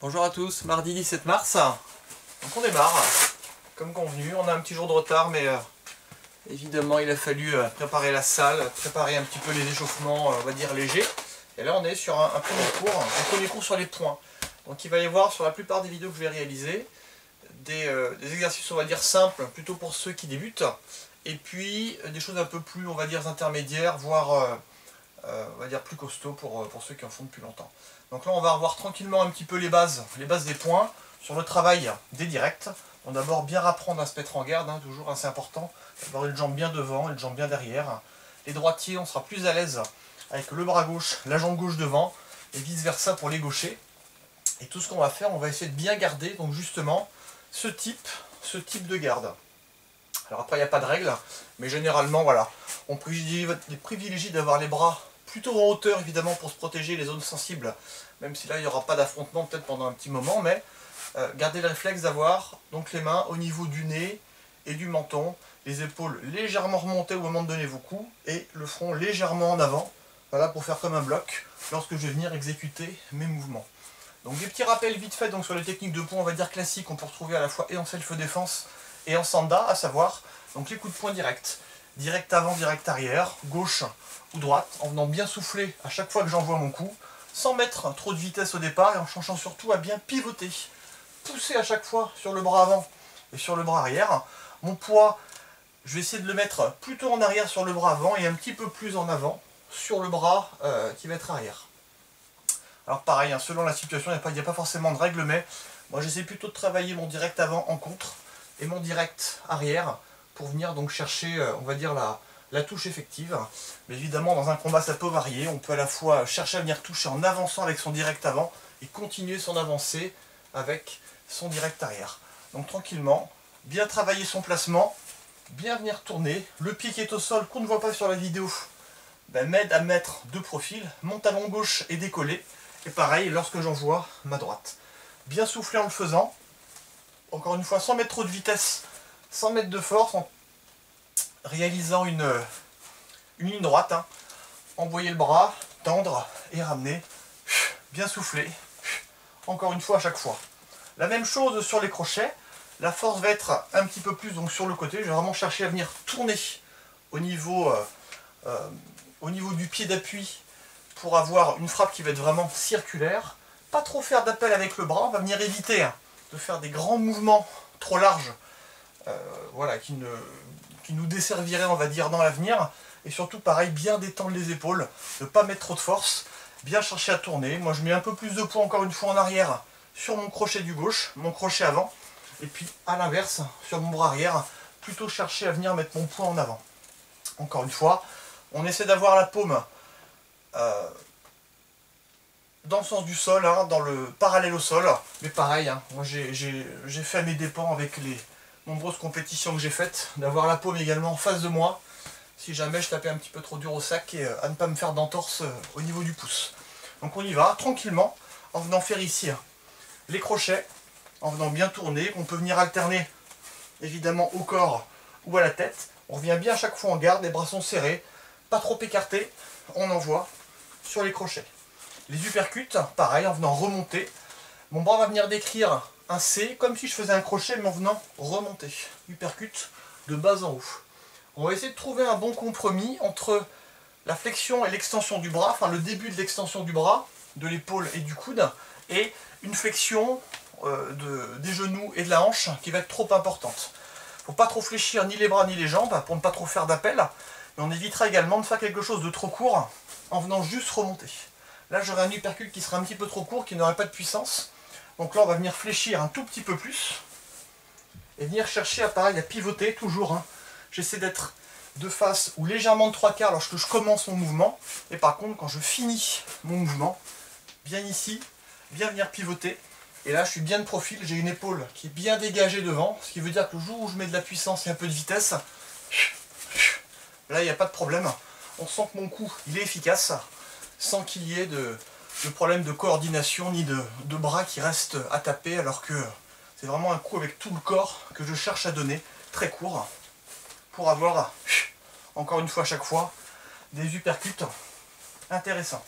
Bonjour à tous, mardi 17 mars, donc on démarre, comme convenu, on a un petit jour de retard mais évidemment il a fallu préparer la salle, préparer un petit peu les échauffements, on va dire légers, et là on est sur un premier cours sur les points. Donc il va y avoir sur la plupart des vidéos que je vais réaliser des exercices on va dire simples, plutôt pour ceux qui débutent, et puis des choses un peu plus on va dire intermédiaires, voire on va dire plus costauds pour ceux qui en font depuis longtemps. Donc là on va revoir tranquillement un petit peu les bases des points, sur le travail des directs. On va d'abord bien apprendre à se mettre en garde, toujours assez important, d'avoir une jambe bien devant, une jambe bien derrière. Les droitiers, on sera plus à l'aise avec le bras gauche, la jambe gauche devant, et vice versa pour les gauchers. Et tout ce qu'on va faire, on va essayer de bien garder, donc justement, ce type de garde. Alors après, il n'y a pas de règle, mais généralement, voilà, on privilégie d'avoir les bras plutôt en hauteur, évidemment, pour se protéger les zones sensibles, même si là, il n'y aura pas d'affrontement peut-être pendant un petit moment, mais gardez le réflexe d'avoir donc les mains au niveau du nez et du menton, les épaules légèrement remontées au moment de donner vos coups, et le front légèrement en avant, voilà, pour faire comme un bloc, lorsque je vais venir exécuter mes mouvements. Donc des petits rappels vite fait donc, sur les techniques de poing, on va dire classiques, qu'on peut retrouver à la fois et en self-défense et en sanda, à savoir donc les coups de poing directs. Direct avant, direct arrière, gauche ou droite, en venant bien souffler à chaque fois que j'envoie mon coup, sans mettre trop de vitesse au départ et en cherchant surtout à bien pivoter. Pousser à chaque fois sur le bras avant et sur le bras arrière. Mon poids, je vais essayer de le mettre plutôt en arrière sur le bras avant et un petit peu plus en avant sur le bras qui va être arrière. Alors pareil, selon la situation, il n'y a pas forcément de règle, mais moi j'essaie plutôt de travailler mon direct avant en contre et mon direct arrière pour venir donc chercher, on va dire, la touche effective. Mais évidemment, dans un combat, ça peut varier. On peut à la fois chercher à venir toucher en avançant avec son direct avant et continuer son avancée avec son direct arrière. Donc tranquillement, bien travailler son placement, bien venir tourner. Le pied qui est au sol, qu'on ne voit pas sur la vidéo, m'aide à mettre de profil. Mon talon gauche est décollé. Et pareil, lorsque j'envoie ma droite. Bien souffler en le faisant. Encore une fois, sans mettre trop de vitesse, sans mettre de force, en réalisant une ligne droite. Envoyer le bras, tendre et ramener. Bien souffler. Encore une fois à chaque fois. La même chose sur les crochets. La force va être un petit peu plus donc sur le côté. Je vais vraiment chercher à venir tourner au niveau du pied d'appui pour avoir une frappe qui va être vraiment circulaire. Pas trop faire d'appel avec le bras. On va venir éviter de faire des grands mouvements trop larges voilà, qui nous desserviraient, on va dire, dans l'avenir. Et surtout, pareil, bien détendre les épaules, ne pas mettre trop de force, bien chercher à tourner. Moi, je mets un peu plus de poids, encore une fois, en arrière, sur mon crochet du gauche, mon crochet avant. Et puis, à l'inverse, sur mon bras arrière, plutôt chercher à venir mettre mon poids en avant. Encore une fois, on essaie d'avoir la paume dans le sens du sol, dans le parallèle au sol. Mais pareil, moi j'ai fait à mes dépens avec les nombreuses compétitions que j'ai faites, d'avoir la paume également en face de moi, si jamais je tapais un petit peu trop dur au sac et à ne pas me faire d'entorse au niveau du pouce. Donc on y va, tranquillement, en venant faire ici les crochets, en venant bien tourner. On peut venir alterner, évidemment, au corps ou à la tête. On revient bien à chaque fois en garde, les bras sont serrés, pas trop écartés, on envoie sur les crochets. Les uppercuts, pareil, en venant remonter. Mon bras va venir décrire un C, comme si je faisais un crochet, mais en venant remonter. Uppercut de bas en haut. On va essayer de trouver un bon compromis entre la flexion et l'extension du bras, enfin le début de l'extension du bras, de l'épaule et du coude, et une flexion des genoux et de la hanche qui va être trop importante. Il ne faut pas trop fléchir ni les bras ni les jambes pour ne pas trop faire d'appel, mais on évitera également de faire quelque chose de trop court en venant juste remonter. Là j'aurai un uppercut qui sera un petit peu trop court, qui n'aurait pas de puissance. Donc là on va venir fléchir un tout petit peu plus. Et venir chercher pareil, à pivoter toujours. J'essaie d'être de face ou légèrement de 3/4 lorsque je commence mon mouvement. Et par contre quand je finis mon mouvement, bien ici, bien venir pivoter. Et là je suis bien de profil, j'ai une épaule qui est bien dégagée devant. Ce qui veut dire que le jour où je mets de la puissance et un peu de vitesse, là il n'y a pas de problème. On sent que mon coup il est efficace, sans qu'il y ait de problème de coordination ni de bras qui restent à taper, alors que c'est vraiment un coup avec tout le corps que je cherche à donner, très court, pour avoir, encore une fois à chaque fois, des uppercuts intéressants.